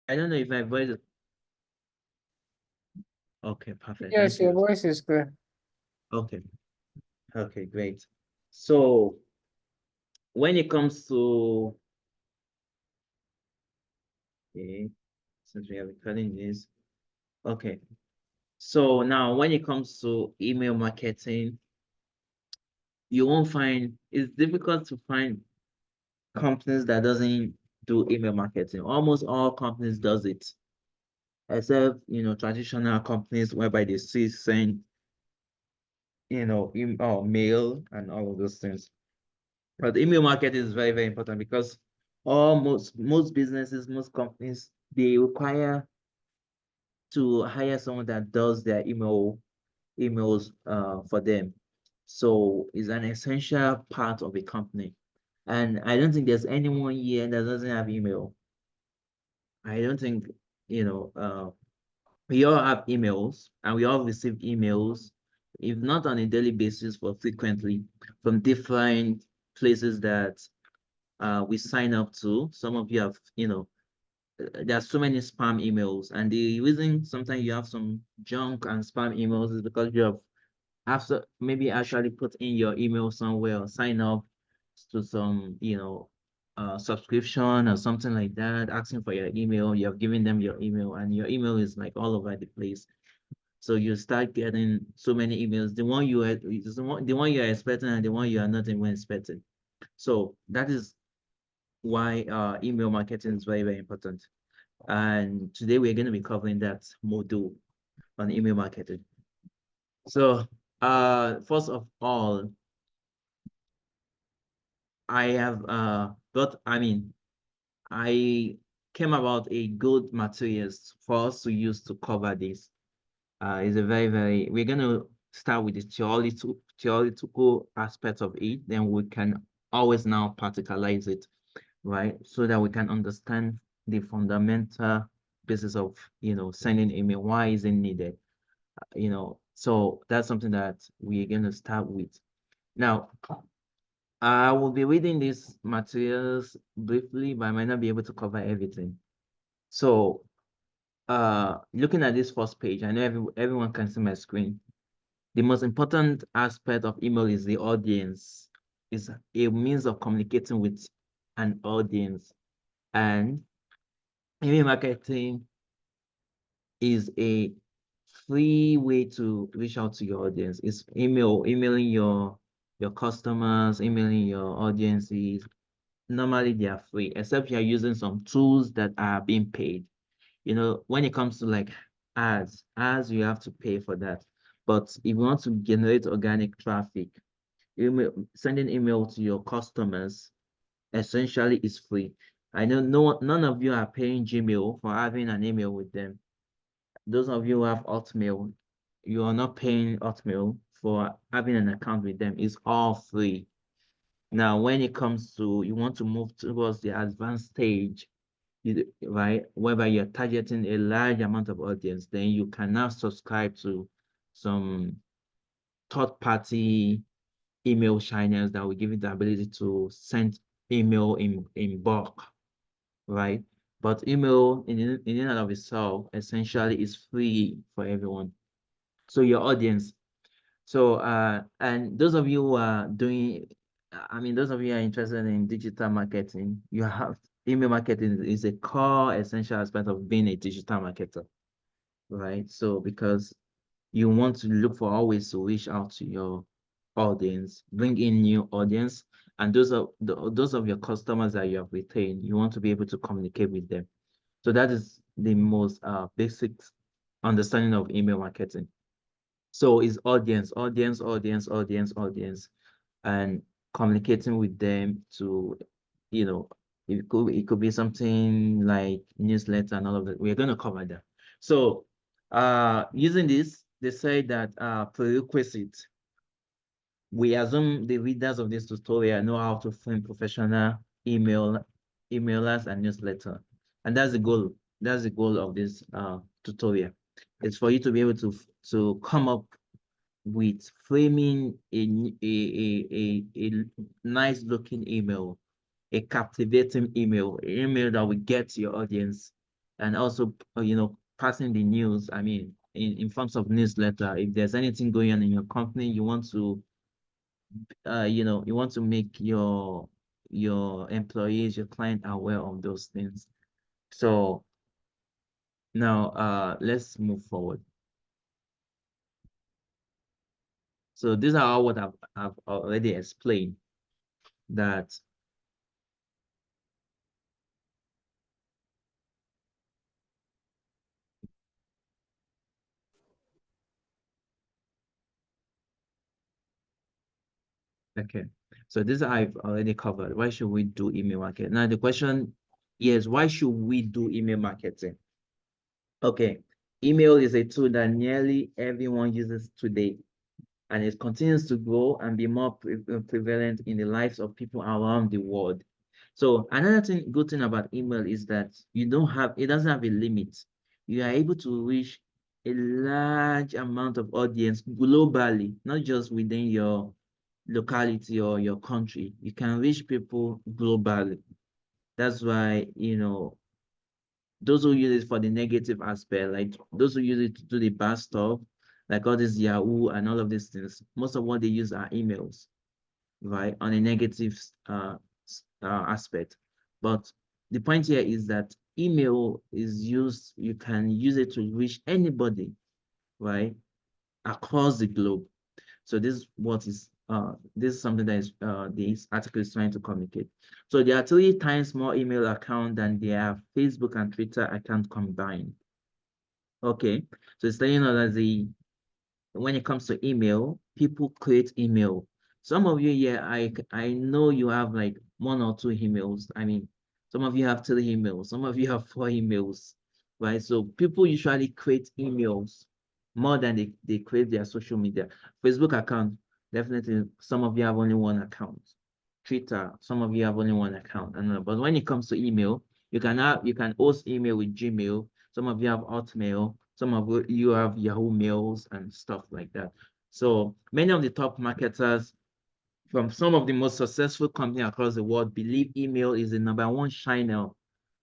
I don't know if my voice is okay, perfect. Yes, Thank your you. voice is clear. Okay, okay, great. So when it comes to okay, since we are recording this, okay. So now when it comes to email marketing, you won't find it's difficult to find companies that doesn't do email marketing. Almost all companies does it, except traditional companies whereby they still send mail and all of those things. But email marketing is very, very important because most businesses, most companies, they require to hire someone that does their emails for them. So it's an essential part of a company. And I don't think there's anyone here that doesn't have email. I don't think, you know, we all have emails and we all receive emails, if not on a daily basis, but frequently from different places that we sign up to. Some of you have, there are so many spam emails, and the reason sometimes you have some junk and spam emails is because you have after maybe actually put in your email somewhere or sign up to some subscription or something like that, asking for your email. You have given them your email and your email is like all over the place, so you start getting so many emails, the one you are expecting and the one you are not even expecting. So that is why email marketing is very, very important. And today we're going to be covering that module on email marketing. So first of all, I have but I mean I came about a good materials for us to use to cover this. Is a very, very we're gonna start with the theoretical aspect of it, then we can always now practicalize it, right? So that we can understand the fundamental basis of sending email, why is it needed, so that's something that we're gonna start with. Now, I will be reading these materials briefly, but I might not be able to cover everything. So, looking at this first page, I know everyone can see my screen. The most important aspect of email is the audience. Is a means of communicating with an audience, and email marketing is a free way to reach out to your audience. It's emailing your customers, emailing your audiences. Normally they are free, except you're using some tools that are being paid. When it comes to like ads you have to pay for that. But if you want to generate organic traffic, sending email to your customers essentially is free. I know none of you are paying Gmail for having an email with them. Those of you who have Hotmail, you are not paying Hotmail for having an account with them. It's all free. Now, when it comes to you want to move towards the advanced stage, right, whereby you're targeting a large amount of audience, then you can now subscribe to some third-party email channels that will give you the ability to send email in bulk, right? But email in and of itself essentially is free for everyone. So your audience. So and those of you who are doing, I mean, those of you who are interested in digital marketing, you have email marketing is a core essential aspect of being a digital marketer, right? So because you want to look for always to reach out to your audience, bring in new audience, and those of your customers that you have retained, you want to be able to communicate with them. So that is the most basic understanding of email marketing. So it's audience, and communicating with them to, you know, it could be something like newsletter and all of that. We're going to cover that. So using this, they say that prerequisite. We assume the readers of this tutorial know how to frame professional emailers and newsletter. And that's the goal. That's the goal of this tutorial. It's for you to be able to come up with framing a nice looking email, a captivating email, an email that will get to your audience and also, passing the news. I mean, in forms of newsletter. If there's anything going on in your company, you want to, you want to make your employees, your client aware of those things. So now, let's move forward. So these are all what I've already explained that. Okay. So this I've already covered. Why should we do email marketing? Now the question is, why should we do email marketing? Okay. Email is a tool that nearly everyone uses today, and it continues to grow and be more prevalent in the lives of people around the world. So another good thing about email is that it doesn't have a limit. You are able to reach a large amount of audience globally, not just within your locality or your country. You can reach people globally. That's why, those who use it for the negative aspect, like those who use it to do the bad stuff, like all this Yahoo and all of these things, most of what they use are emails, right? On a negative aspect. But the point here is that email is used, you can use it to reach anybody, right? Across the globe. So this is something that is this article is trying to communicate. So there are 3 times more email account than there are Facebook and Twitter account combined. Okay, so it's telling us that when it comes to email, people create email. Some of you, yeah, I know you have like 1 or 2 emails. I mean, some of you have 3 emails, some of you have 4 emails, right? So people usually create emails more than they create their social media. Facebook account, definitely some of you have only 1 account. Twitter, some of you have only 1 account. But when it comes to email, you can host email with Gmail. Some of you have Hotmail, some of you have Yahoo Mails and stuff like that. So many of the top marketers from some of the most successful companies across the world believe email is the #1 channel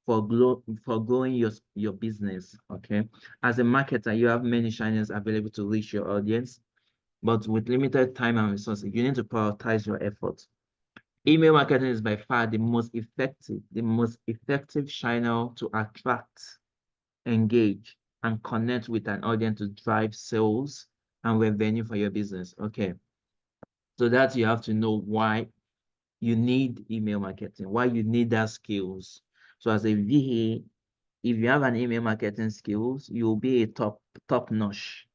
for growing your business. Okay, as a marketer, you have many channels available to reach your audience, but with limited time and resources, you need to prioritize your efforts. Email marketing is by far the most effective channel to attract, engage, and connect with an audience to drive sales and revenue for your business. Okay. So that you have to know why you need email marketing, why you need that skills. So as a VA, if you have an email marketing skills, you'll be a top notch,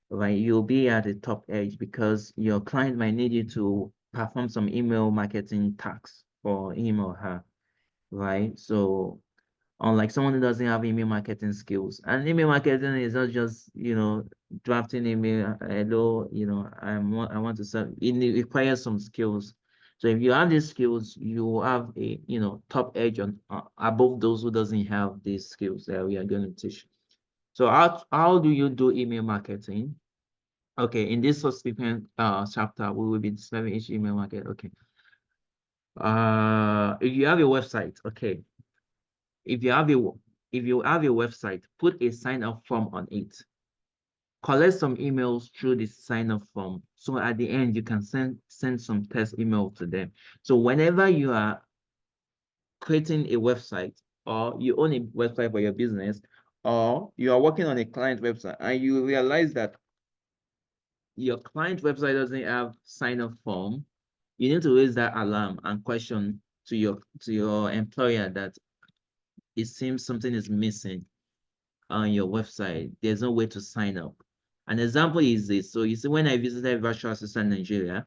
right? You'll be at the top edge because your client might need you to perform some email marketing tasks for him or her, right? So unlike someone who doesn't have email marketing skills. And email marketing is not just, drafting email, hello, I want to sell. It requires some skills. So if you have these skills, you have a, top edge on above those who doesn't have these skills that we are going to teach. So how do you do email marketing? Okay, in this subsequent chapter, we will be describing each email market. Okay. If you have a website, okay, if you have a website, put a sign up form on it. Collect some emails through the sign up form. So at the end, you can send some test email to them. So whenever you are creating a website or you own a website for your business or you are working on a client website and you realize that your client website doesn't have sign up form, you need to raise that alarm and question to your employer that it seems something is missing on your website. There's no way to sign up. An example is this. So you see, when I visited Virtual Assistant Nigeria,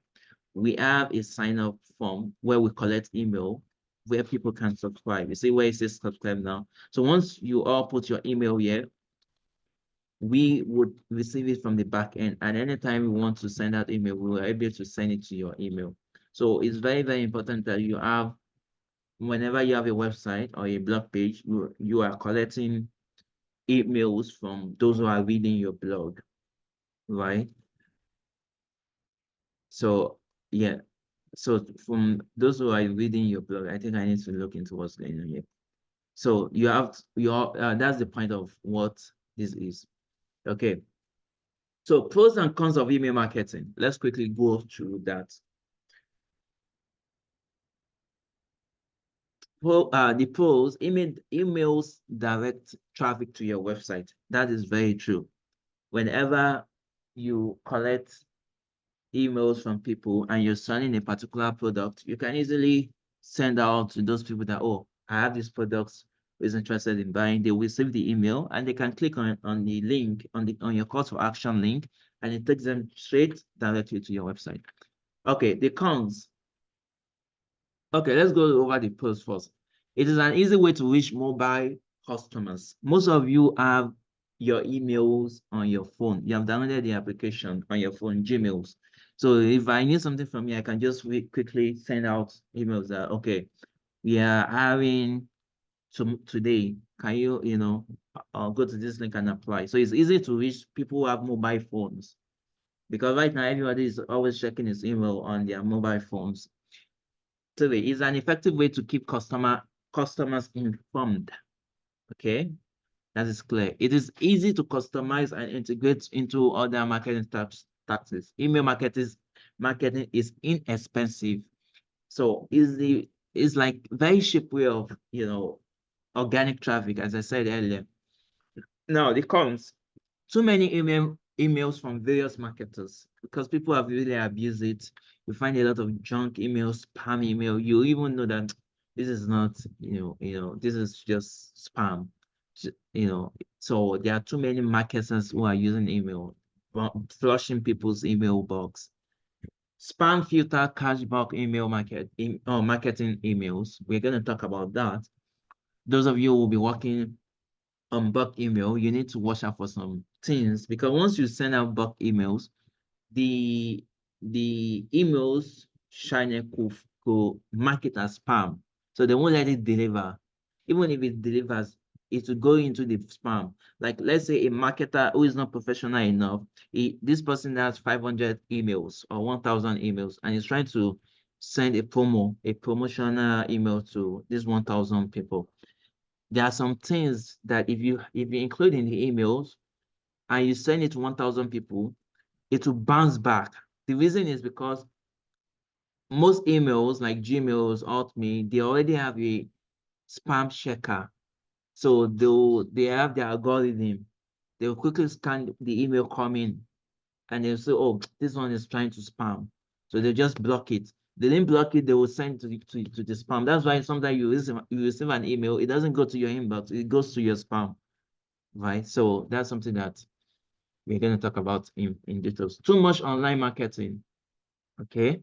we have a sign up form where we collect email where people can subscribe. You see where it says subscribe now. So once you all put your email here, we would receive it from the back end. And anytime we want to send out email, we will be able to send it to your email. So it's very, very important that you have, whenever you have a website or a blog page, you are collecting emails from those who are reading your blog, right? So yeah, so from those who are reading your blog, I think I need to look into what's going on here. So you have that's the point of what this is. Okay. So pros and cons of email marketing. Let's quickly go through that. Well, the pros, emails direct traffic to your website. That is very true. Whenever you collect emails from people and you're selling a particular product, you can easily send out to those people that, oh, I have this product, who is interested in buying. They will receive the email and they can click on the link on your call to action link, and it takes them straight directly to your website. Okay, the cons. Okay, let's go over the pros first. It is an easy way to reach mobile customers. Most of you have your emails on your phone. You have downloaded the application on your phone, Gmails. So if I need something from you, I can just quickly send out emails that, okay, we are having today. Can you, go to this link and apply? So it's easy to reach people who have mobile phones, because right now everybody is always checking his email on their mobile phones. Three, is an effective way to keep customers informed. Okay, that is clear. It is easy to customize and integrate into other marketing tactics. Email marketing is inexpensive. So is like very cheap way of organic traffic, as I said earlier. Now the cons. Too many emails from various marketers, because people have really abused it. You find a lot of junk emails, spam email. You even know that this is not, this is just spam. So there are too many marketers who are using email, flushing people's email box. Spam filter, cashback email marketing emails. We're going to talk about that. Those of you who will be working bulk email, you need to watch out for some things, because once you send out bulk emails, the emails China could mark it as spam, so they won't let it deliver. Even if it delivers, it will go into the spam. Like, let's say a marketer who is not professional enough, this person has 500 emails or 1,000 emails, and is trying to send a promotional email to these 1,000 people. There are some things that if you include in the emails and you send it to 1,000 people, it will bounce back. The reason is because most emails like Gmails, Outmail, they already have a spam checker. So they have their algorithm. They'll quickly scan the email coming and they'll say, oh, this one is trying to spam. So they just block it. They didn't block it, they will send to the spam. That's why sometimes you receive an email, it doesn't go to your inbox, it goes to your spam. Right? So that's something that we're going to talk about in details. Too much online marketing. Okay.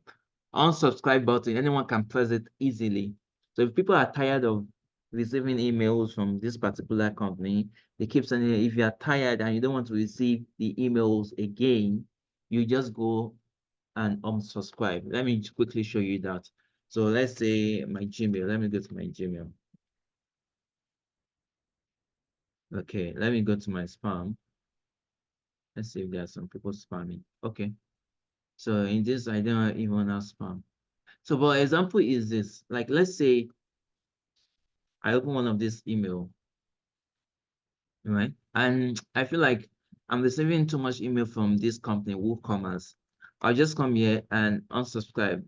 Unsubscribe button, anyone can press it easily. So if people are tired of receiving emails from this particular company, they keep sending it. If you are tired and you don't want to receive the emails again, you just go and unsubscribe. Let me quickly show you that. So let's say my Gmail. Let me go to my Gmail. Okay, let me go to my spam. Let's see if there are some people spamming. Okay. So in this, I don't even have spam. So for example is this, like, let's say I open one of this email, right? And I feel like I'm receiving too much email from this company, WooCommerce. I'll just come here and unsubscribe.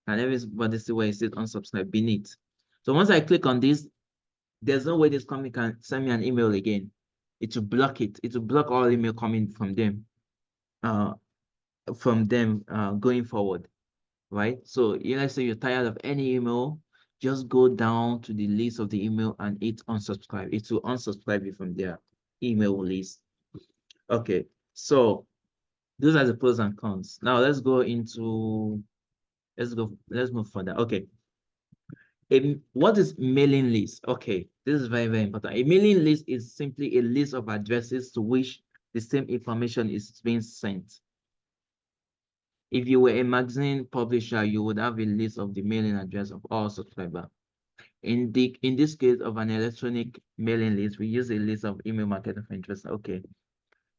And everybody see where it says unsubscribe beneath. So once I click on this, there's no way this company can send me an email again. It will block it. It will block all email coming from them, uh, going forward, right? So let's say you're tired of any email, just go down to the list of the email and hit unsubscribe. It will unsubscribe you from their email list. Okay, so those are the pros and cons. Now let's move further. Okay. What is mailing list? Okay, this is very, very important. A mailing list is simply a list of addresses to which the same information is being sent. If you were a magazine publisher, you would have a list of the mailing address of all subscribers. In this case of an electronic mailing list, we use a list of email marketing of interest. Okay.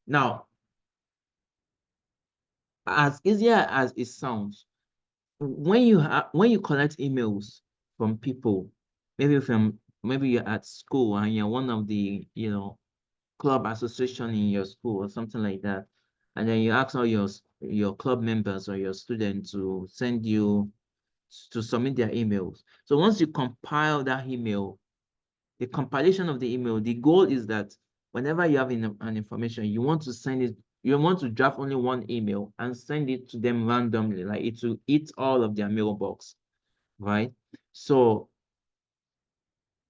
Now, as easier as it sounds, when you collect emails from people, maybe from maybe you're at school and you're one of the, club association in your school or something like that, and then you ask all your club members or your students to send you to submit their emails. So once you compile that email, the compilation of the email, the goal is that whenever you have an information, you want to send it, you want to draft only one email and send it to them randomly, like it will eat all of their mailbox, right? So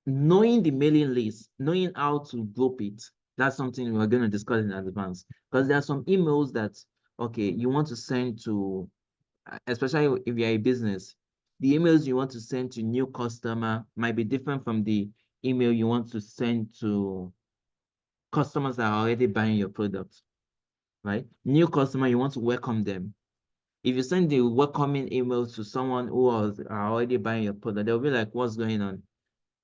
knowing the mailing list, knowing how to group it, that's something we're going to discuss in advance. Because there are some emails that, okay, you want to send to, especially if you're a business, the emails you want to send to new customer might be different from the email you want to send to customers that are already buying your product, right? New customer, you want to welcome them. If you send the welcoming email to someone who are already buying your product, they'll be like, what's going on?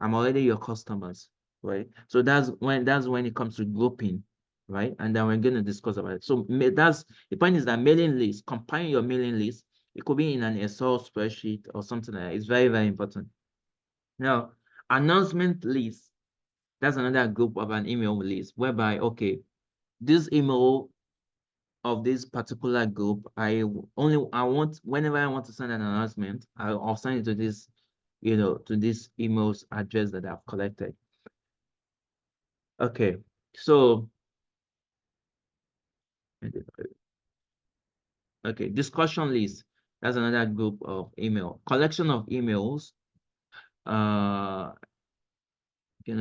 I'm already your customers, right? So that's when it comes to grouping, right? And then we're going to discuss about it. So that's the point, is that mailing list, compiling your mailing list, it could be in an Excel spreadsheet or something like that. It's very, very important. Now, announcement list, that's another group of an email list whereby, okay, this email of this particular group, whenever I want to send an announcement, I'll send it to this, to this email's address that I've collected. Okay, so okay, discussion list. That's another group of email. Collection of emails. Gonna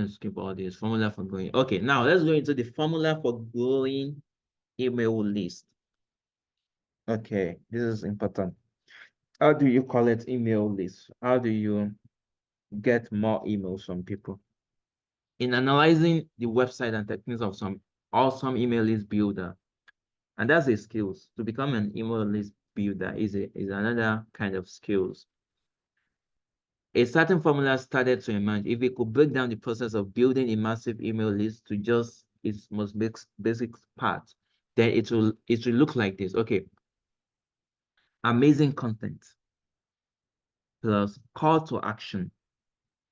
skip all this. Formula for growing. Okay, now let's go into the formula for growing email list. Okay, this is important. How do you collect email lists? How do you get more emails from people? In analyzing the website and techniques of some awesome email list builder, and that's a skills. To become an email list builder is another kind of skills. A certain formula started to emerge. If we could break down the process of building a massive email list to just its most basic part, then it will look like this. Okay, amazing content plus call to action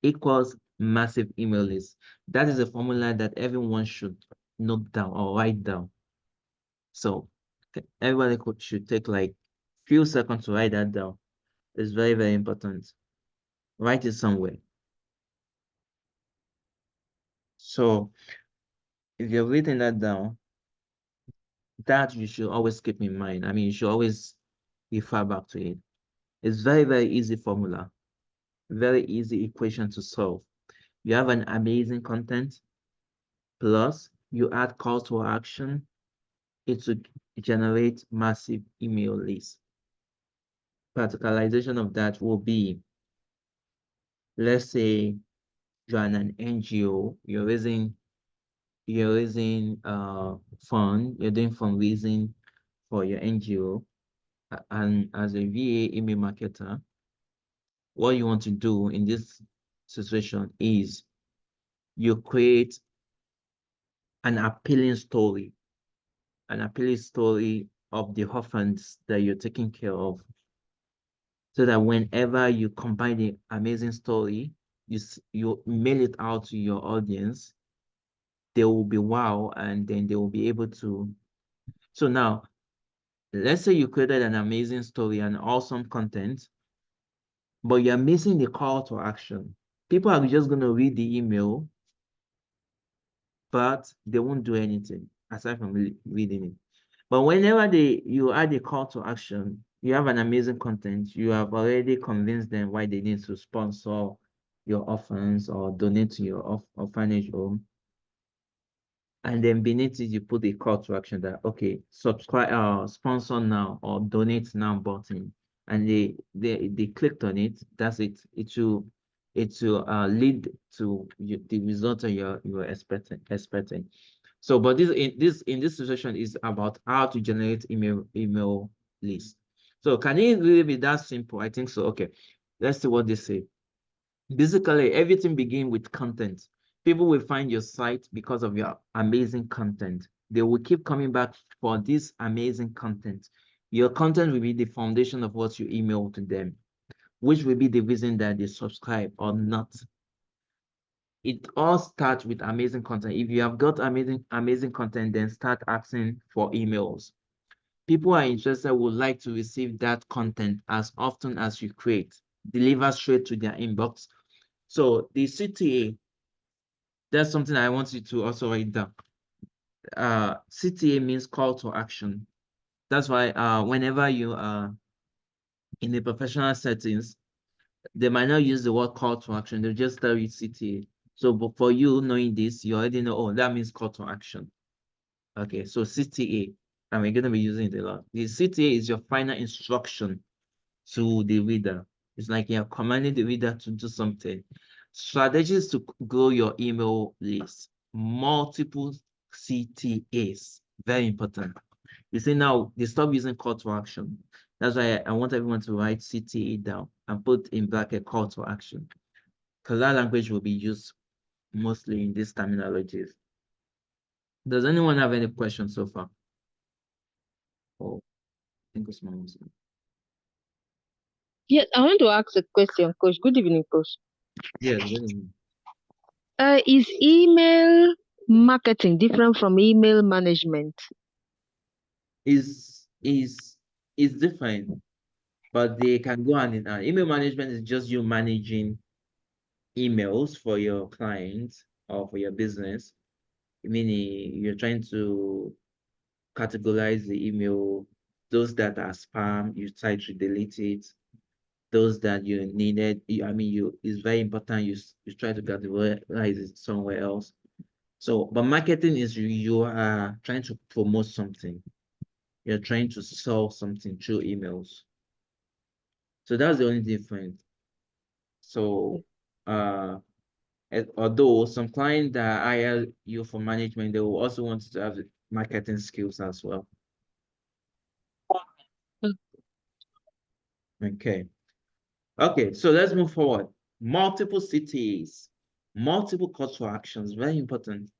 equals massive email list. That is a formula that everyone should note down or write down. So everybody should take like few seconds to write that down. It's very, very important. Write it somewhere. So if you're written that down, that you should always keep in mind. I mean, you should always refer back to it. It's very, very easy formula, very easy equation to solve. You have an amazing content, plus you add call to action, it will generate massive email lists. Practicalization of that will be, let's say you're an NGO, you're raising fund, you're doing fundraising for your NGO, and as a VA email marketer, what you want to do in this situation is you create an appealing story of the orphans that you're taking care of, so that whenever you combine the amazing story, you mail it out to your audience, they will be wow, and then they will be able to. So now, let's say you created an amazing story and awesome content, but you're missing the call to action. People are just going to read the email, but they won't do anything aside from reading it. But whenever you add a call to action, you have an amazing content, you have already convinced them why they need to sponsor your orphans or donate to your orphanage home. And then beneath it, you put a call to action that, okay, subscribe, sponsor now or donate now button. And they clicked on it. That's it. It will lead to the result that you're expecting. So, but in this situation is about how to generate email list. So can it really be that simple? I think so. Okay, let's see what they say. Basically, everything begins with content. People will find your site because of your amazing content. They will keep coming back for this amazing content. Your content will be the foundation of what you email to them, which will be the reason that they subscribe or not. it all starts with amazing content. If you have got amazing content, then start asking for emails. People are interested, would like to receive that content as often as you create, deliver straight to their inbox. So the CTA, that's something I want you to also write down. CTA means call to action. That's why whenever you are in the professional settings, they might not use the word call to action. They'll just tell you CTA. So, but for you knowing this, you already know, oh, that means call to action. Okay, so CTA, and we're going to be using it a lot. The CTA is your final instruction to the reader. It's like you're commanding the reader to do something. Strategies to grow your email list. Multiple CTAs. Very important. You see now, they stop using call to action. That's why I want everyone to write CTA down and put in bracket call to action, because that language will be used mostly in these terminologies. Does anyone have any questions so far? Oh, I think it's my answer. Yes, I want to ask a question, Coach. Good evening, Coach. Yes, good evening. Is email marketing different from email management? Is different, but they can go hand in hand. Email management is just you managing emails for your clients or for your business, meaning you're trying to categorize the email. Those that are spam, you try to delete it. Those that you needed, it's very important. You try to categorize it somewhere else. So, but marketing is you are trying to promote something. You're trying to sell something through emails. So that's the only difference. So, although some clients that hire you for management, they will also want to have the marketing skills as well. Okay. Okay, so let's move forward. Multiple CTAs, multiple call to actions, very important.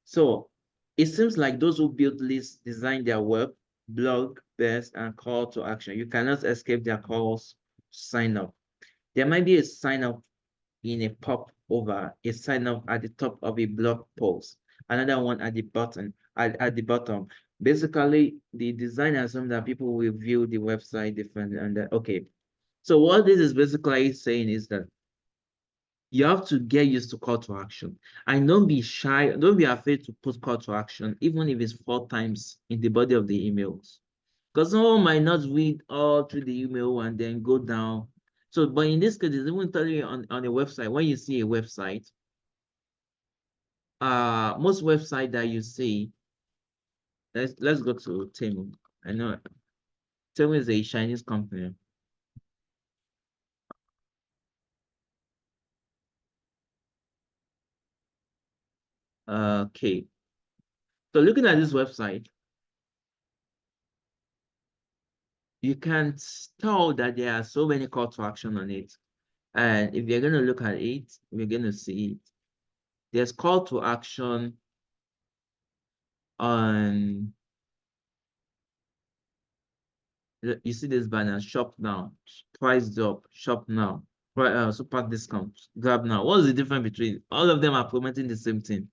So it seems like those who build lists design their web, blog, best, and call to action. You cannot escape their calls to sign up. There might be a sign up in a pop over, a sign up at the top of a blog post, another one at the bottom. At the bottom, basically, the design assumes that people will view the website differently. And okay, so what this is basically saying is that you have to get used to call to action, and don't be shy, don't be afraid to put call to action, even if it's 4 times in the body of the emails, because someone might not read all through the email and then go down. So, but in this case, it's even telling you on a website, when you see a website, most website that you see, let's go to Temu. I know Temu is a Chinese company. Okay, so looking at this website, you can tell that there are so many call to action on it. And if you're going to look at it, we're going to see it. There's call to action on, you see this banner, shop now, price drop, shop now, super discount, grab now. What's the difference between all of them? Are promoting the same thing,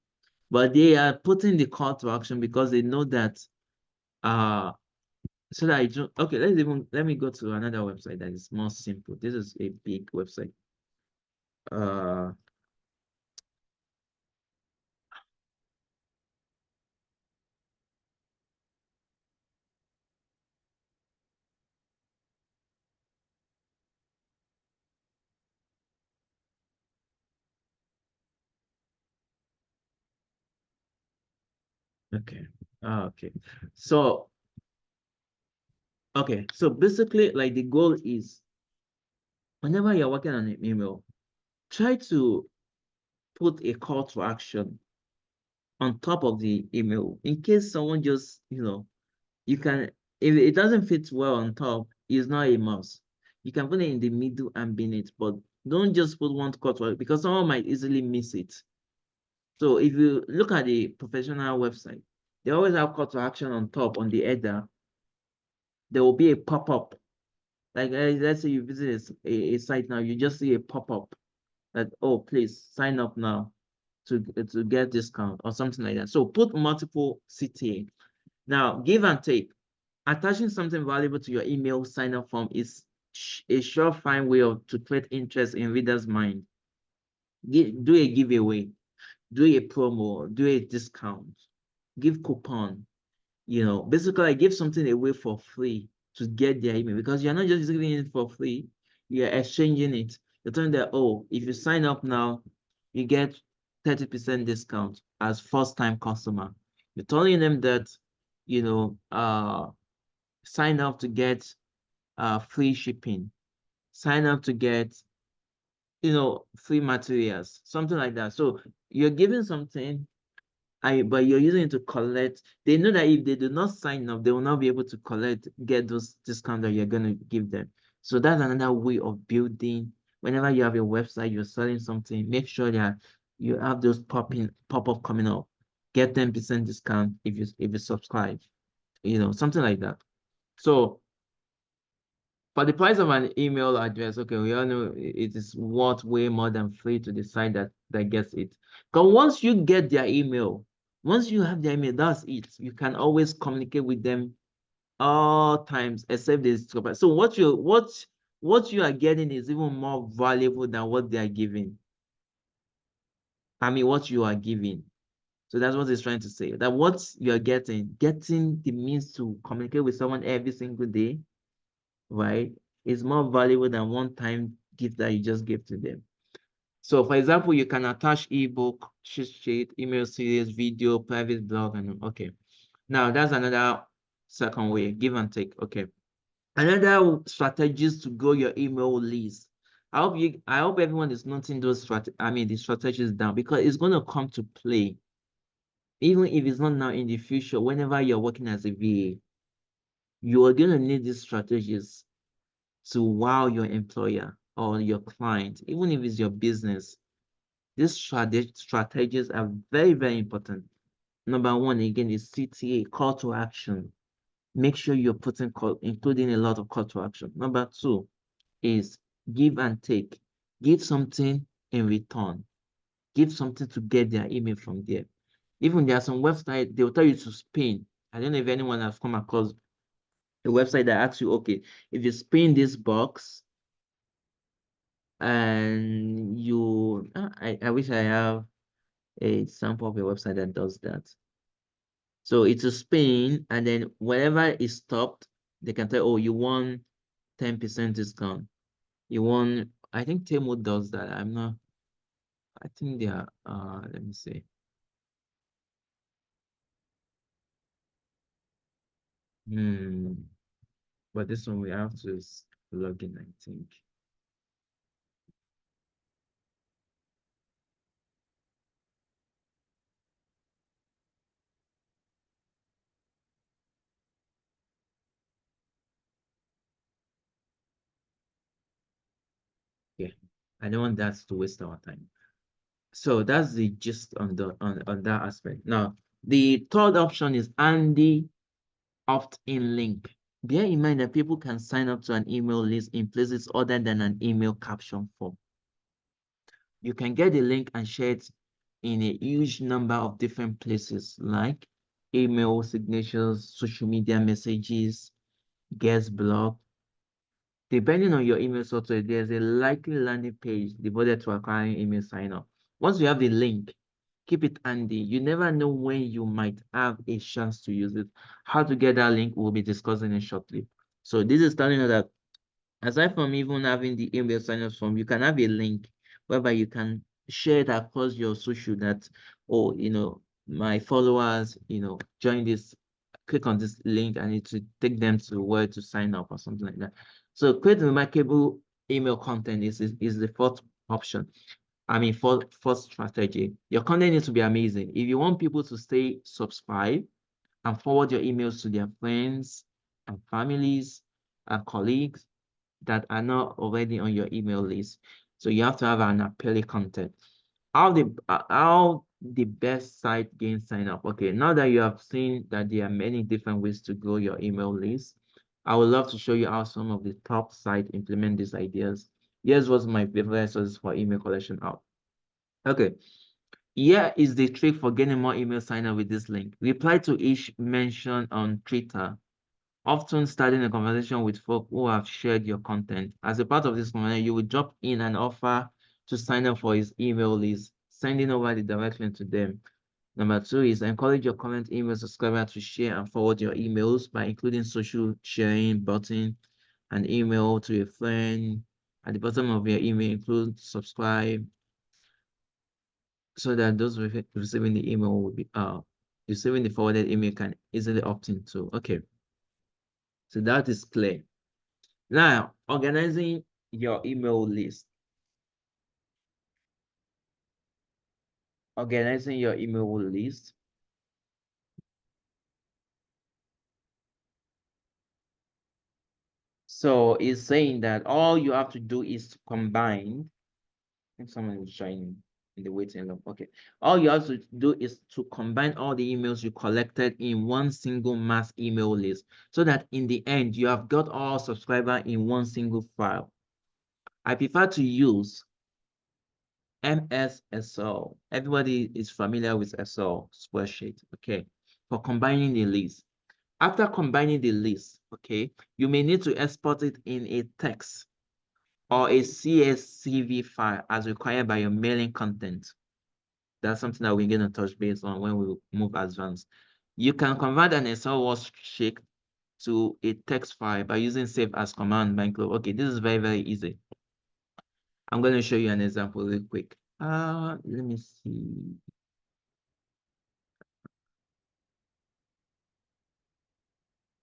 but they are putting the call to action because they know that so that I don't, okay, let me go to another website that is more simple. This is a big website. Okay. Okay. So, okay. So basically, like the goal is whenever you're working on an email, try to put a call to action on top of the email in case someone just, you can, if it doesn't fit well on top, it's not a must. You can put it in the middle and bin it, but don't just put one call to action because someone might easily miss it. So if you look at the professional website, they always have call to action on top on the header. There will be a pop-up. Like let's say you visit a site now, you just see a pop-up that, oh, please sign up now to get discount or something like that. So put multiple CTA. Now, give and take. Attaching something valuable to your email sign-up form is a surefire way to create interest in readers' mind. Do a giveaway, do a promo, do a discount, give coupon. Basically, I give something away for free to get their email, because you're not just giving it for free, you're exchanging it. You're telling them, oh, if you sign up now, you get 30% discount as first-time customer. You're telling them that, sign up to get free shipping, sign up to get free materials, something like that. So you're giving something, but you're using it to collect. They know that if they do not sign up, they will not be able to get those discounts that you're going to give them. So that's another way of building. Whenever you have a website, you're selling something, make sure that you have those pop-up coming up. Get 10% discount if you subscribe, something like that. So for the price of an email address, okay, we all know it is worth way more than free to the site that gets it. Because once you get their email, once you have their email, that's it. You can always communicate with them all times, except this. So what you are getting is even more valuable than what they are giving. I mean, what you are giving. So that's what it's trying to say. That what you are getting the means to communicate with someone every single day, right, is more valuable than one-time gift that you just give to them. So for example, you can attach ebook, cheat sheet, email series, video, private blog, and okay. Now that's another second way, give and take. Okay. Another strategies to grow your email list. I hope everyone is noting those the strategies down, because it's going to come to play. Even if it's not now, in the future, whenever you're working as a VA, you are going to need these strategies to wow your employer or your client, even if it's your business. These strategies are very, very important. Number one, again, is CTA, call to action. Make sure you're including a lot of call to action. Number two is give and take. Give something in return. Give something to get their email from there. Even there are some websites, they'll tell you to spin. I don't know if anyone has come across a website that asks you, okay, if you spin this box, and I wish I have a sample of a website that does that. So it's a spin, and then whenever it's stopped, they can tell, oh, you won 10% discount. You won, I think Temu does that. I think they are, let me see. But this one we have to log in, I think. Yeah, I don't want that to waste our time. So that's the gist on that aspect. Now, the third option is Andy opt-in link. Bear in mind that people can sign up to an email list in places other than an email caption form. You can get the link and share it in a huge number of different places, like email signatures, social media messages, guest blog. Depending on your email software, there's a likely landing page devoted to acquiring email sign-up. Once you have the link, keep it handy. You never know when you might have a chance to use it. How to get that link, we'll be discussing it shortly. So this is telling you that aside from even having the email sign-up form, you can have a link whereby you can share it across your social that, oh, my followers, join this, click on this link, and it will take them to where to sign up or something like that. So create remarkable email content is the fourth option. Fourth strategy. Your content needs to be amazing. If you want people to stay subscribed and forward your emails to their friends and families and colleagues that are not already on your email list, so you have to have an appealing content. How the best site gain sign up? Okay, now that you have seen that there are many different ways to grow your email list, I would love to show you how some of the top sites implement these ideas Here's what's my favorite sources for email collection out. Okay. Here is the trick for getting more email sign up with this link. Reply to each mention on Twitter, often starting a conversation with folk who have shared your content. As a part of this conversation, you will drop in an offer to sign up for his email list, sending over the direct link to them. Number 2 is encourage your current email subscriber to share and forward your emails by including social sharing button, an email to a friend. At the bottom of your email, include subscribe so that those receiving the email will be receiving the forwarded email can easily opt into. Okay, so that is clear. Now, organizing your email list. Organizing your email list. So it's saying that all you have to do is to combine. I think someone is joining in the waiting room. Okay. All you have to do is to combine all the emails you collected in one single mass email list so that in the end, you have got all subscribers in one single file. I prefer to use MS Excel. Everybody is familiar with Excel spreadsheet, okay, for combining the list. After combining the list, okay, you may need to export it in a text or a CSV file as required by your mailing content. That's something that we're going to touch base on when we move advanced. You can convert an Excel worksheet to a text file by using save as command by include. Okay, this is very, very easy. I'm going to show you an example real quick. Let me see.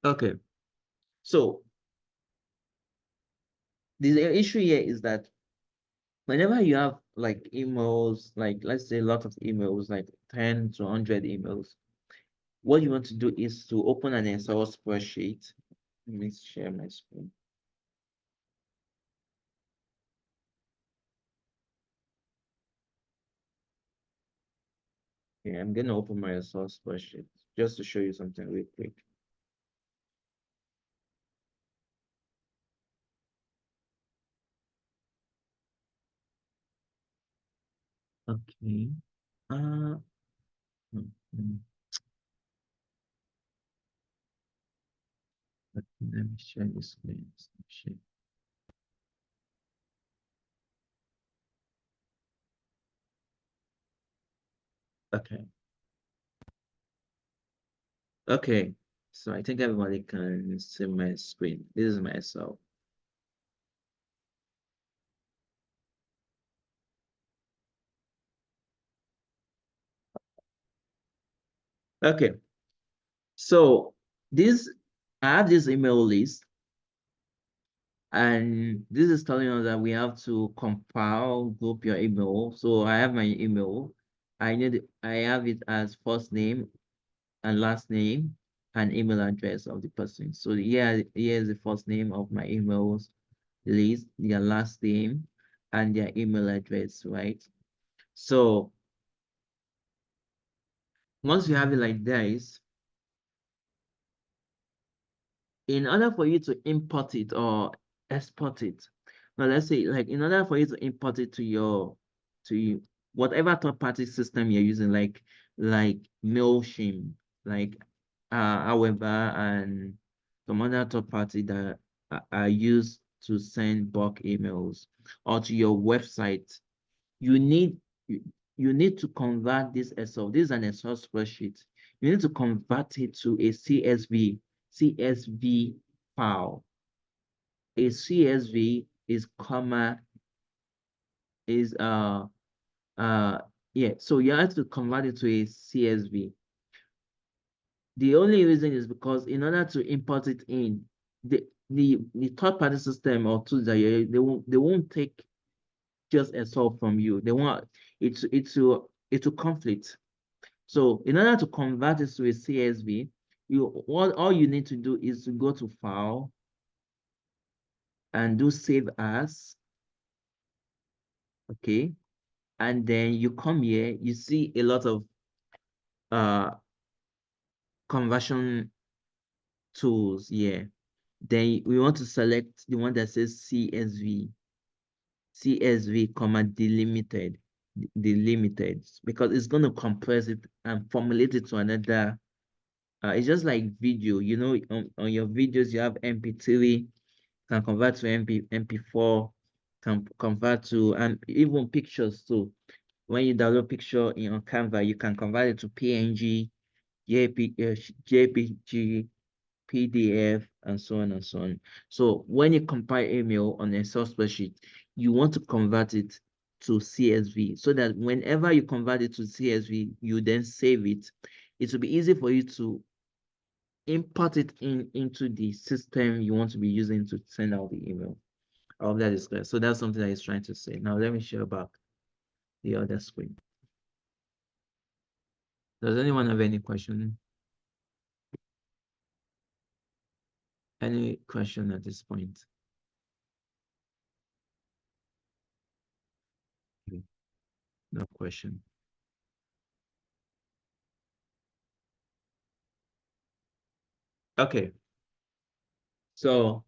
Okay, so the issue here is that whenever you have like emails, like let's say a lot of emails, like 10 to 100 emails, what you want to do is to open an Excel spreadsheet. Let me share my screen. Okay, I'm going to open my Excel spreadsheet just to show you something real quick. Okay. Uh, mm, let me share this screen. Okay. Okay. So I think everybody can see my screen. This is my Excel. Okay. So this, I have this email list, and this is telling us that we have to compile, group your email. So I have my email. I have it as first name and last name and email address of the person. So here's the first name of my emails list, their last name, and their email address, right? So once you have it like this, in order for you to import it or export it, now let's say like in order for you to import it to your whatever third-party system you're using, like Mailchimp, like however, and some other third party that are used to send bulk emails, or to your website, you need you, you need to convert this Excel. This is an Excel spreadsheet. You need to convert it to a CSV file. A CSV is comma is yeah. So you have to convert it to a CSV. The only reason is because in order to import it in the third party system or tools that they won't take just Excel from you. They want it to conflict. So in order to convert it to a CSV, all you need to do is to go to File and do Save As. Okay, and then you come here, you see a lot of conversion tools here. Then we want to select the one that says CSV. CSV, comma, delimited, because it's going to compress it and formulate it to another. It's just like video, on your videos, you have MP3, can convert to MP4, can convert to, and even pictures too. When you download picture on Canva, you can convert it to PNG, JPG, PDF, and so on and so on. So when you compile email on a Excel spreadsheet, you want to convert it to CSV so that whenever you convert it to CSV, you then save it. It will be easy for you to import it into the system you want to be using to send out the email. I hope that is clear. So that's something that he's trying to say. Now let me share back the other screen. Does anyone have any question? Any question at this point? No question. Okay. So,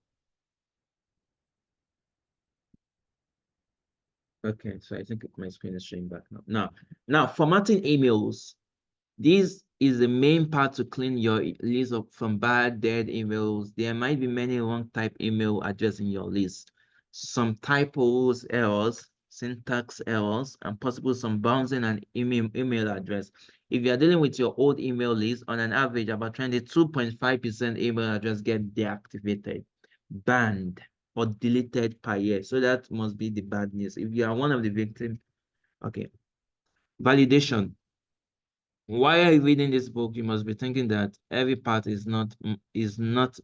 okay, so I think my screen is showing back now. Now formatting emails. This is the main part to clean your list from bad, dead emails. There might be many wrong type email address in your list. Some typos, errors, syntax errors, and possibly some bouncing an email address. If you are dealing with your old email list, on an average, about 22.5% email address get deactivated, banned, or deleted per year. So that must be the bad news. If you are one of the victims, okay. Validation. While you're reading this book, you must be thinking that every part is not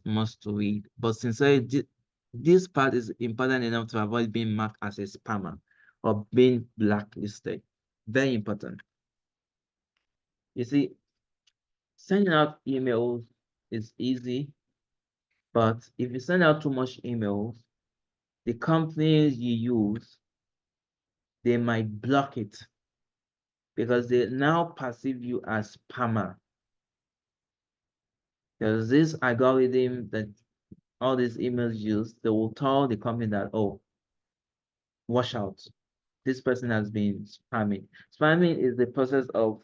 must to read. But sincerely, this part is important enough to avoid being marked as a spammer or being blacklisted. Very important. You see, sending out emails is easy, but if you send out too much emails, the companies you use, they might block it because they now perceive you as spammer. There's this algorithm that all these emails use, they will tell the company that, oh, watch out, this person has been spamming. Spamming is the process of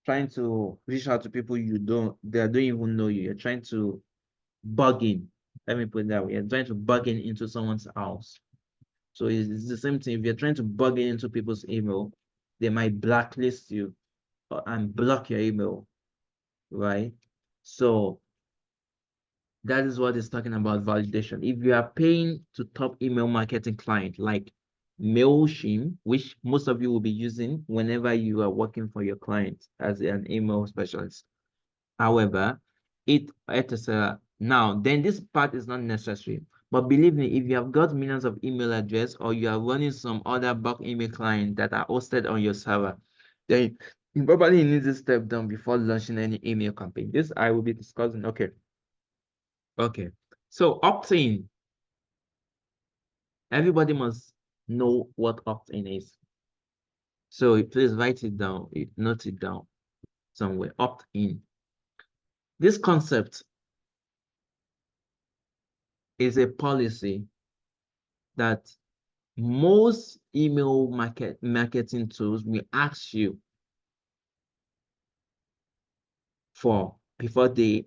trying to reach out to people they don't even know you. You're trying to bug in. Let me put it that way. You're trying to bug in into someone's house. So it's the same thing. If you're trying to bug in into people's email, they might blacklist you and block your email, right? So that is what it's talking about, validation. If you are paying to top email marketing client like MailChimp, which most of you will be using whenever you are working for your client as an email specialist. However, etc. Now, then this part is not necessary. But believe me, if you have got millions of email address or you are running some other bulk email clients that are hosted on your server, then you probably need this step done before launching any email campaign. This I will be discussing. Okay. Okay, so opt-in. Everybody must know what opt-in is. So please write it down, note it down somewhere. Opt-in. This concept is a policy that most email marketing tools will ask you for before they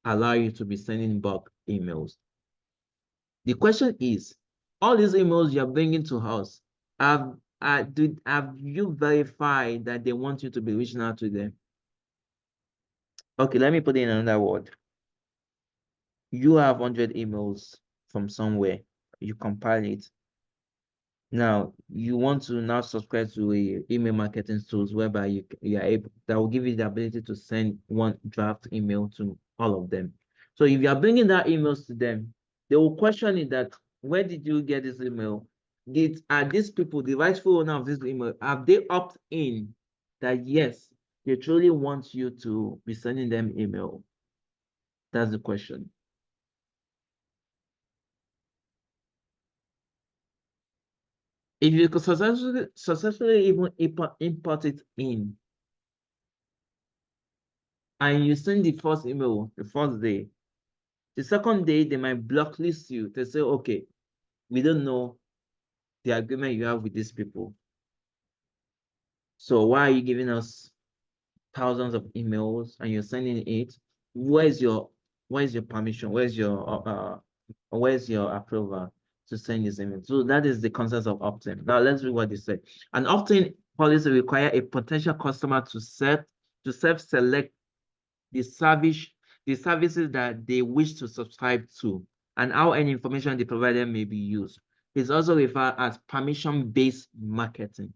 allow you to be sending bulk emails. The question is, all these emails you're bringing to us, have you verified that they want you to be reaching out to them? Okay, let me put it in another word. You have 100 emails from somewhere. You compile it. Now, you want to now subscribe to a email marketing tools whereby you are able, that will give you the ability to send one draft email to all of them. So if you are bringing that emails to them, they will question it that, where did you get this email? Are these people, the rightful owner of this email, have they opt in that yes, they truly want you to be sending them email? That's the question. If you could successfully even import it in, and you send the first email the first day, the second day they might blacklist you. They say, okay, we don't know the agreement you have with these people. So why are you giving us thousands of emails and you're sending it? Where's your permission? Where's your approval to send this email? So that is the concept of opt-in. Now let's read what they say. An opt-in policy require a potential customer to self-select the services that they wish to subscribe to and how any information they provided may be used. It's also referred as permission-based marketing.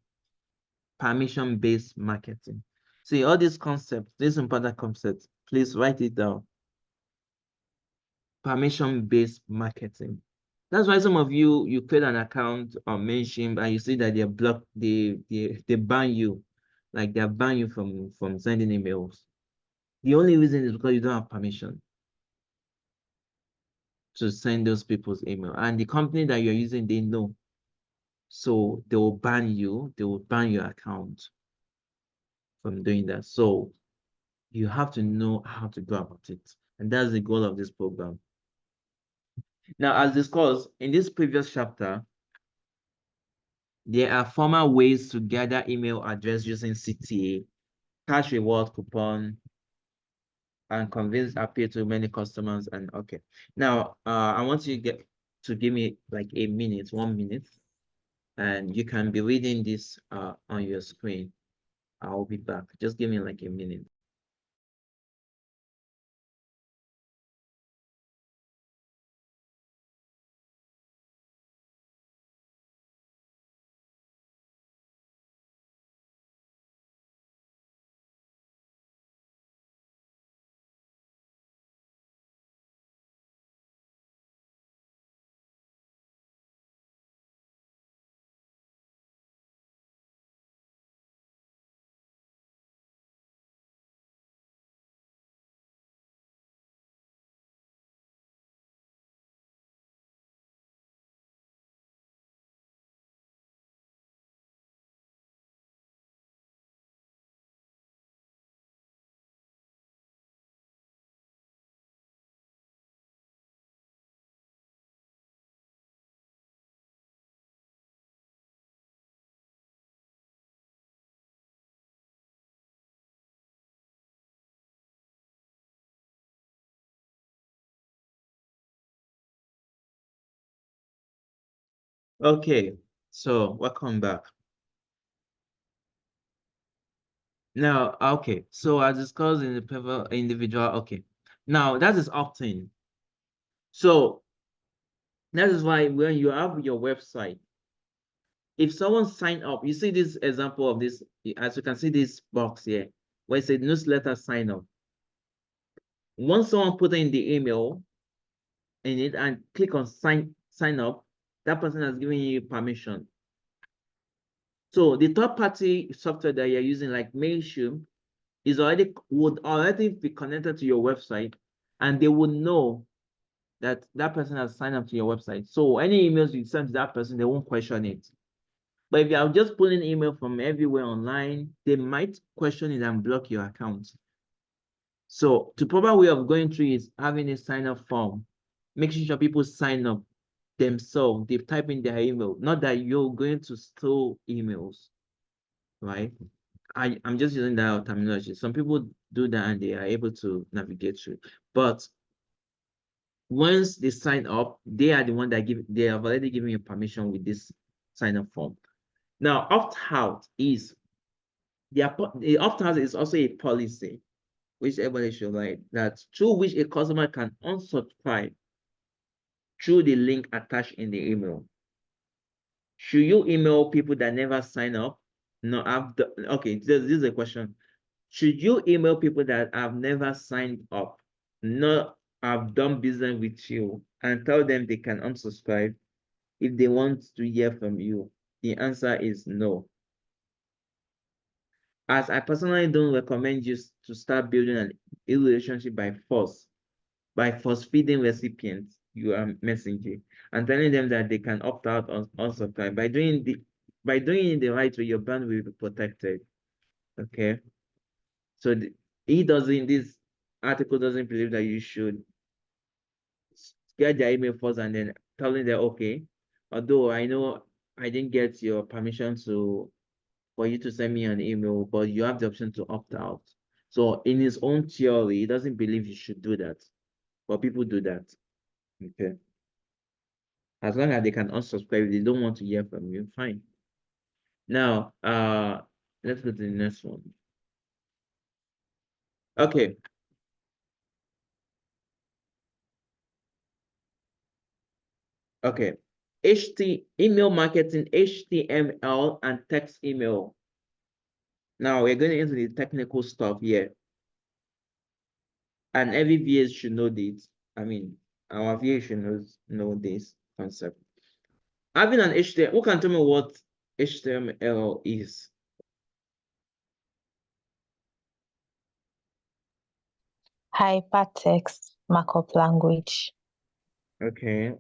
Permission-based marketing. See, all these concepts, these important concepts, please write it down. Permission-based marketing. That's why some of you create an account on Mailchimp and you see that they're blocked, they ban you, like they ban you from sending emails. The only reason is because you don't have permission to send those people's email. And the company that you're using, they know. So they will ban you, they will ban your account from doing that. So you have to know how to go about it. And that's the goal of this program. Now, as discussed in this previous chapter, there are formal ways to gather email address using CTA, cash reward coupon, and convince appeal to many customers. And okay, now I want you to give me like 1 minute, and you can be reading this on your screen. I'll be back. Just give me like a minute. Okay, so welcome back. Now, okay, so as discussed in the individual, okay. Now that is opt-in. So that is why when you have your website, if someone sign up, you see this example of this, as you can see this box here, where it says newsletter sign up. Once someone put in the email in it and click on sign up, that person has given you permission. So the third-party software that you're using, like Mailchimp, would already be connected to your website, and they would know that that person has signed up to your website. So any emails you send to that person, they won't question it. But if you are just pulling email from everywhere online, they might question it and block your account. So the proper way of going through is having a sign-up form, making sure people sign up themselves. They type in their email, not that you're going to store emails, right? I'm just using that terminology. Some people do that and they are able to navigate through. But once they sign up, they are the one that they have already given you permission with this sign-up form. Now, opt-out is the opt-out is also a policy which everybody should write, that through which a customer can unsubscribe through the link attached in the email. Should you email people that never sign up? No, okay, this is a question. Should you email people that have never signed up, not have done business with you, and tell them they can unsubscribe if they want to hear from you? The answer is no. As I personally don't recommend you to start building a relationship by force feeding recipients you are messaging and telling them that they can opt out on unsubscribe. By doing it the right way, your brand will be protected. Okay. So this article doesn't believe that you should get their email first and then telling them, okay, although I know I didn't get your permission for you to send me an email, but you have the option to opt out. So in his own theory, he doesn't believe you should do that, but people do that. Okay. As long as they can unsubscribe, if they don't want to hear from you, fine. Now, let's go to the next one. Okay. Okay. Email marketing, HTML and text email. Now we're going into the technical stuff here. And every VA should know this. I mean, our VA should know this concept. Having an HTML, who can tell me what HTML is? Hypertext markup language. Okay.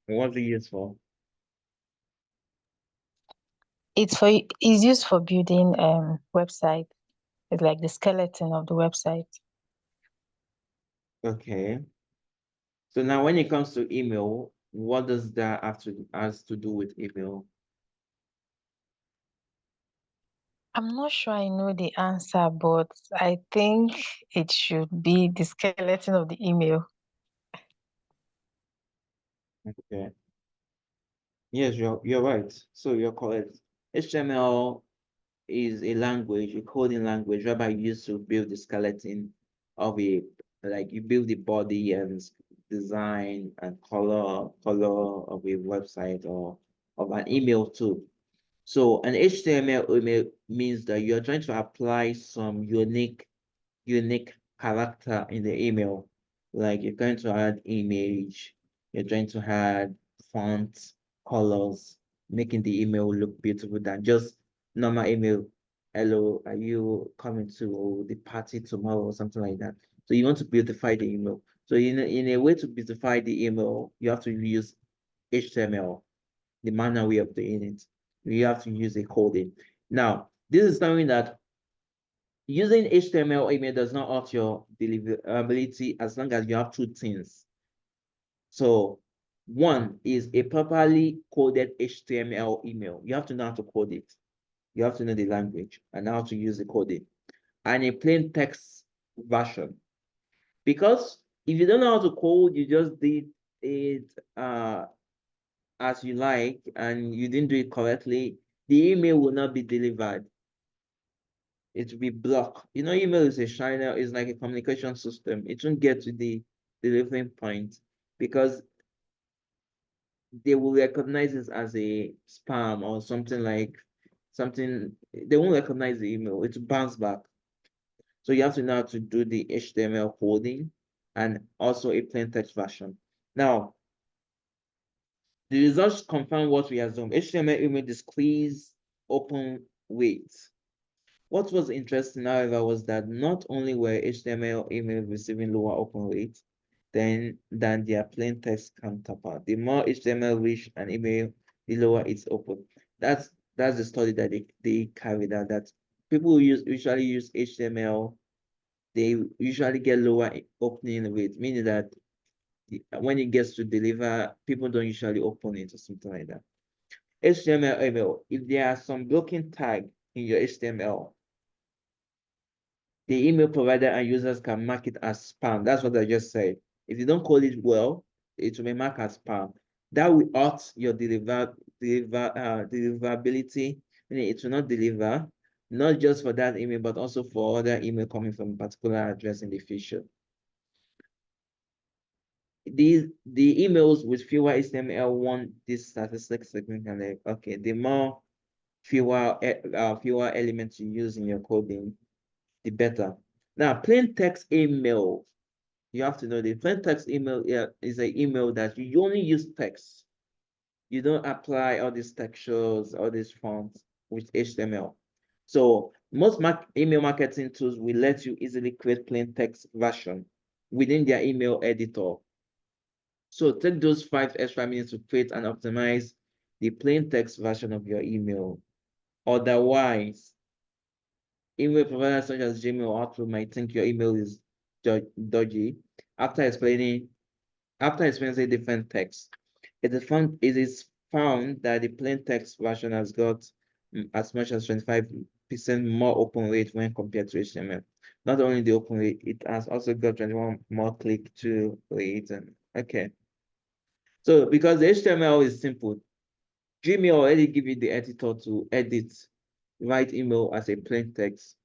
What's it used for? It's used for building website. It's like the skeleton of the website. Okay. So now when it comes to email, what does that has to do with email? I'm not sure I know the answer, but I think it should be the skeleton of the email. Okay. Yes, you're right. So you're correct. HTML is a language, a coding language, whereby you use to build the skeleton of like you build the body and design and color of a website or of an email too. So an HTML email means that you're trying to apply some unique character in the email. Like you're going to add image, you're trying to add fonts, colors, making the email look beautiful than just normal email. Hello, are you coming to the party tomorrow or something like that? So you want to beautify the email. So in a way to beautify the email, you have to use HTML, the manual way of doing it. You have to use a coding. Now, this is something that using HTML email does not alter your deliverability as long as you have two things. So one is a properly coded HTML email. You have to know how to code it. You have to know the language and how to use the coding. And a plain text version. Because if you don't know how to code, you just did it as you like and you didn't do it correctly, the email will not be delivered. It will be blocked. You know, email is a channel, it's like a communication system. It won't get to the delivering point because they will recognize it as a spam or something like something. They won't recognize the email. It will bounce back. So you have to know how to do the HTML coding and also a plain text version. Now, the results confirm what we assume. HTML email displays open weight. What was interesting, however, was that not only were HTML emails receiving lower open rates than their plain text counterpart. The more HTML rich an email, the lower its open. That's the study that they carried out. That people who usually use HTML, they usually get lower opening rate, meaning that when it gets to deliver, people don't usually open it or something like that. HTML email, if there are some blocking tag in your HTML, the email provider and users can mark it as spam. That's what I just said. If you don't code it well, it will be marked as spam. That will hurt your deliverability. It will not deliver, not just for that email, but also for other email coming from a particular address in the future. The emails with fewer HTML want this statistic significantly. Okay, the more fewer elements you use in your coding, the better. Now, plain text email, you have to know the plain text email is an email that you only use text. You don't apply all these textures, all these fonts with HTML. So most email marketing tools will let you easily create plain text version within their email editor. So take those 5 extra minutes to create and optimize the plain text version of your email. Otherwise, email providers such as Gmail or Outlook might think your email is dodgy after explaining different text. It is found that the plain text version has got as much as 25% more open rate when compared to HTML. Not only the open rate, it has also got 21 more click-through rate. And okay. So because the HTML is simple, Gmail already give you the editor to edit, write email as a plain text.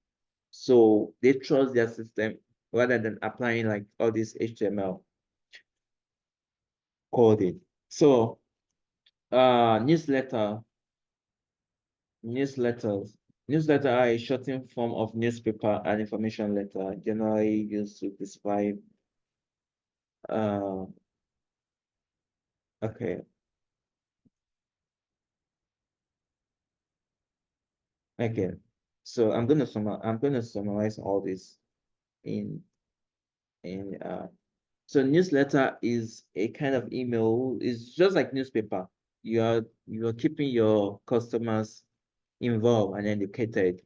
So they trust their system rather than applying like all this HTML coding. So newsletter Newsletters. Newsletter are a shortened form of newspaper and information letter, generally used to describe. Okay. Again, so I'm gonna summarize all this in so newsletter is a kind of email. It's just like newspaper. You're keeping your customers involved and educated,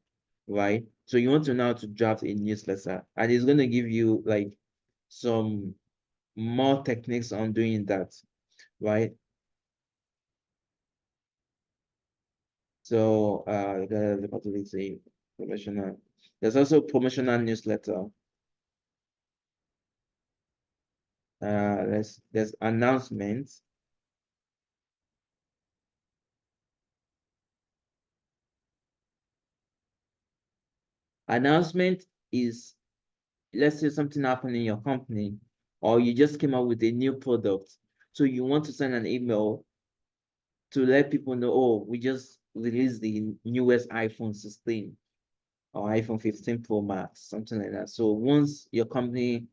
right? So you want to know how to draft a newsletter, and it's gonna give you like some more techniques on doing that, right? So the possibility promotional. There's also promotional newsletter. There's announcements. Announcement is, let's say something happened in your company, or you just came out with a new product. So you want to send an email to let people know, oh, we just released the newest iPhone 16 or iPhone 15 Pro Max, something like that. So once your company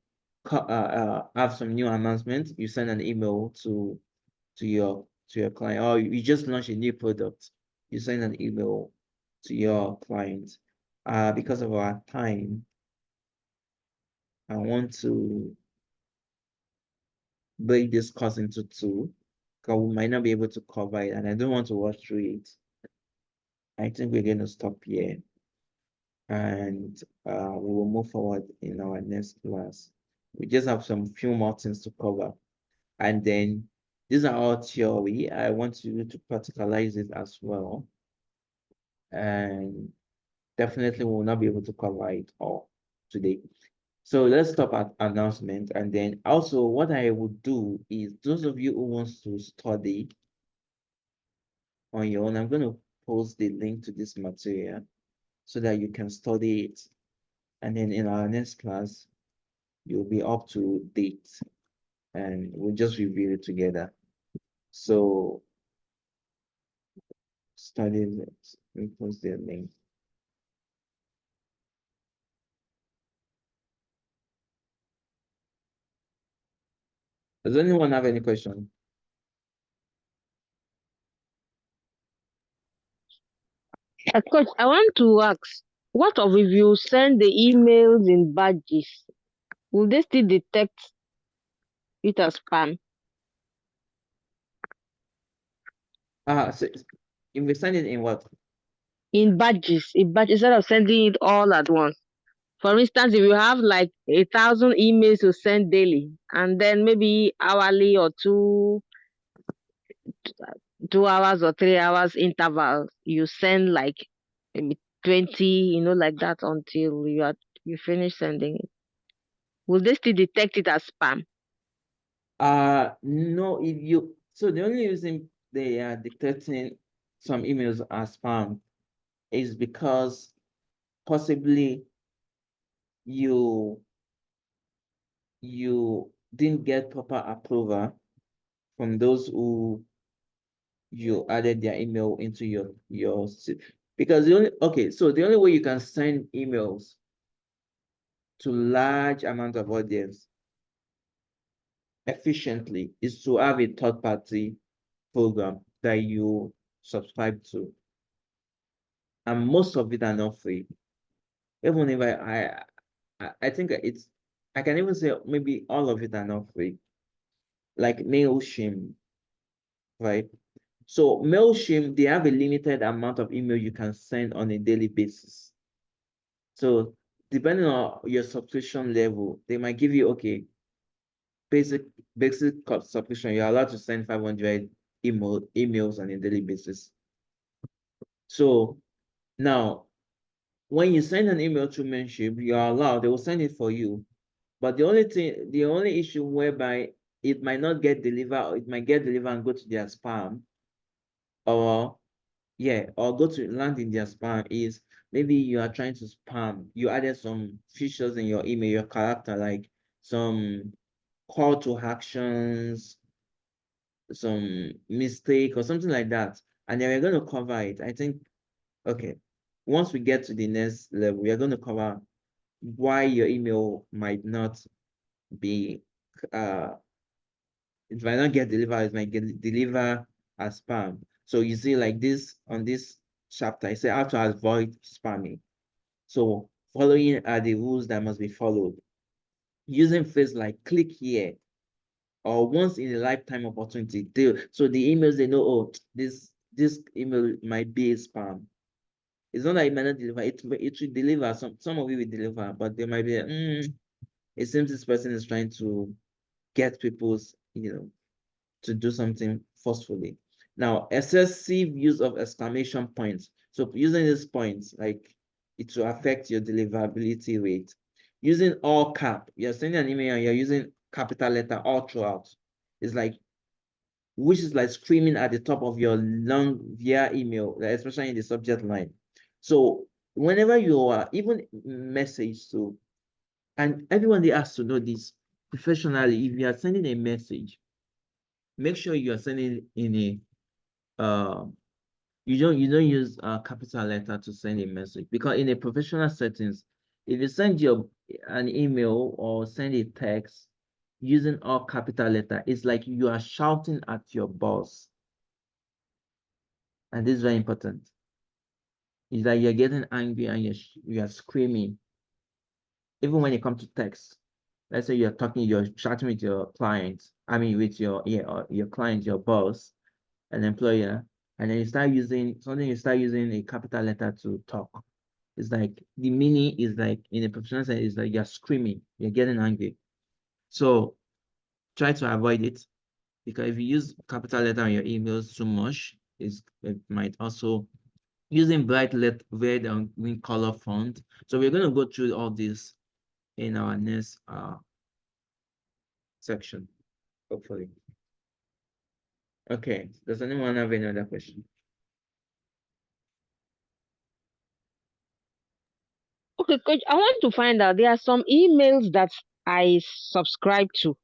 have some new announcement, you send an email to your client, or you just launched a new product, you send an email to your client. Because of our time, I want to break this course into two, because we might not be able to cover it, and I don't want to rush through it. I think we're going to stop here, and we will move forward in our next class. We just have some few more things to cover, and then these are all theory. I want you to practicalize it as well, and definitely we will not be able to cover it all today. So let's stop at announcement, and then also what I would do is those of you who wants to study on your own, I'm going to post the link to this material so that you can study it. And then in our next class, you'll be up to date and we'll just review it together. So study it. We post the link. Does anyone have any question? Coach, I want to ask, what of if you send the emails in badges? Will they still detect it as spam? So if we send it in what? In badges, instead of sending it all at once. For instance, if you have like 1,000 emails to send daily, and then maybe hourly or 2 hours or 3 hours intervals, you send like maybe 20, like that until you finish sending it. Will they still detect it as spam? No, so the only reason they are detecting some emails as spam is because possibly you didn't get proper approval from those who you added their email into your because the only way you can send emails to large amount of audience efficiently is to have a third-party program that you subscribe to, and most of it are not free. Even if I think I can even say maybe all of it are not free, like MailChimp, right? So MailChimp, they have a limited amount of email you can send on a daily basis. So depending on your subscription level, they might give you, okay, basic subscription, you're allowed to send 500 emails on a daily basis. So now, when you send an email to Mailchimp, you are allowed, they will send it for you. But the only issue whereby it might not get delivered, or it might get delivered and go to their spam, or go to land in their spam, is maybe you are trying to spam, you added some features in your email, your character, like some call to actions, some mistake or something like that, and then we're going to cover it. I think, okay, once we get to the next level, we are going to cover why your email might not be it might not get delivered, it might get delivered as spam. So you see, like this on this chapter, I say how to avoid spamming. So following are the rules that must be followed. Using phrase like click here or once in a lifetime opportunity. So the emails, they know, oh, this email might be a spam. It's not that it might not deliver, it will deliver. Some of it will deliver, but there might be it seems this person is trying to get people's, to do something forcefully. Now, excessive use of exclamation points. So using these points, like, it will affect your deliverability rate. Using all cap, you're sending an email and you're using capital letter all throughout. It's like, which is like screaming at the top of your long via email, especially in the subject line. So whenever you are even message to, and everyone they ask to know this professionally, if you are sending a message, make sure you are sending in a you don't use a capital letter to send a message, because in a professional settings, if you send an email or send a text using all capital letter, it's like you are shouting at your boss. And this is very important. It's like you're getting angry and you're screaming. Even when it comes to text, let's say you're chatting with your client, I mean with your client, your boss, an employer, and then you start using a capital letter to talk. It's like the meaning is like, in a professional sense, is like you're screaming, you're getting angry. So try to avoid it, because if you use capital letter on your emails too much, it might also using bright red and green color font. So we're going to go through all this in our next section, hopefully. Okay, does anyone have any other question? Okay, coach, I want to find out, there are some emails that I subscribe to.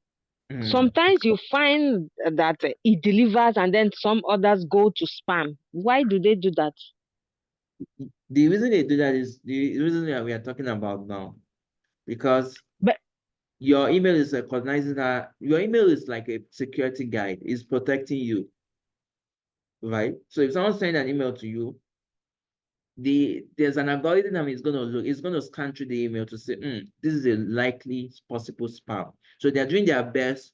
Sometimes you find that it delivers and then some others go to spam. Why do they do that? The reason they do that is the reason that we are talking about now, because But your email is recognizing that your email is like a security guide, it's protecting you, right? So if someone sends an email to you, there's an algorithm that it's going to scan through the email to say, this is a likely possible spam. So they're doing their best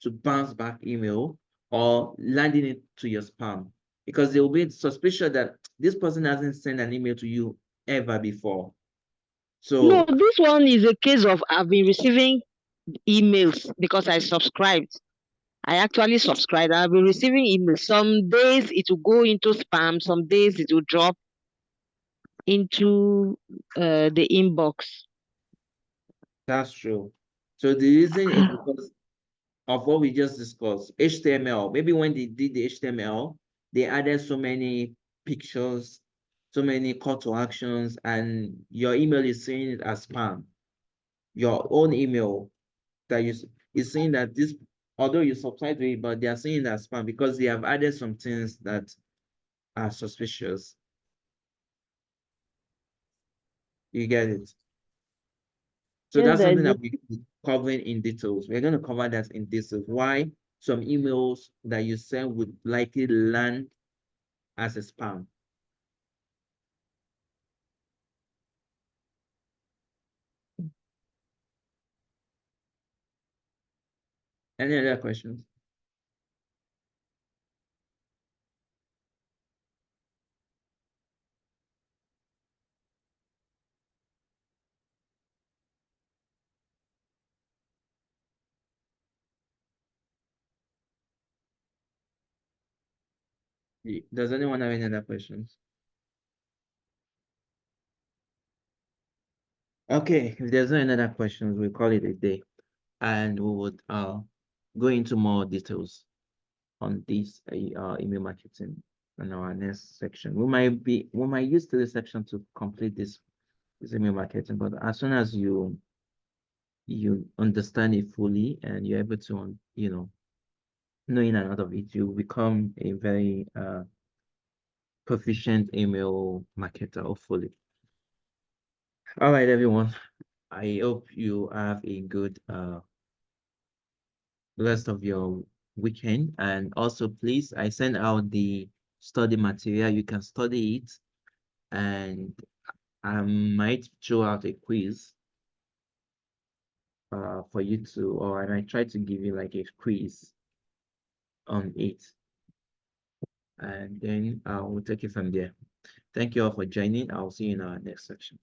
to bounce back email or landing it to your spam, because they will be suspicious that this person hasn't sent an email to you ever before. no, So this one is a case of I've been receiving emails because I subscribed. I actually subscribed. I've been receiving emails. Some days it will go into spam, some days it will drop into the inbox. that's true. So the reason is because of what we just discussed, HTML. Maybe when they did the HTML, they added so many pictures, so many call to actions, and your email is seeing it as spam. Your own email that is saying that this, although you subscribe to it, but they are saying that spam because they have added some things that are suspicious. You get it? So Yes, that's I something do. that we're covering in details. We're going to cover that in details. Why some emails that you send would likely land as a spam. Any other questions? Does anyone have any other questions? Okay, if there's no other questions, we'll call it a day, and we would go into more details on this email marketing in our next section. We might use this section to complete this email marketing, but as soon as you understand it fully and you're able to know in and out of it, you become a very proficient email marketer, hopefully. All right, everyone. I hope you have a good rest of your weekend. And also, please, I send out the study material. You can study it, and I might throw out a quiz for you to, or I might try to give you like a quiz on it, and then we'll take it from there. Thank you all for joining. I'll see you in our next section.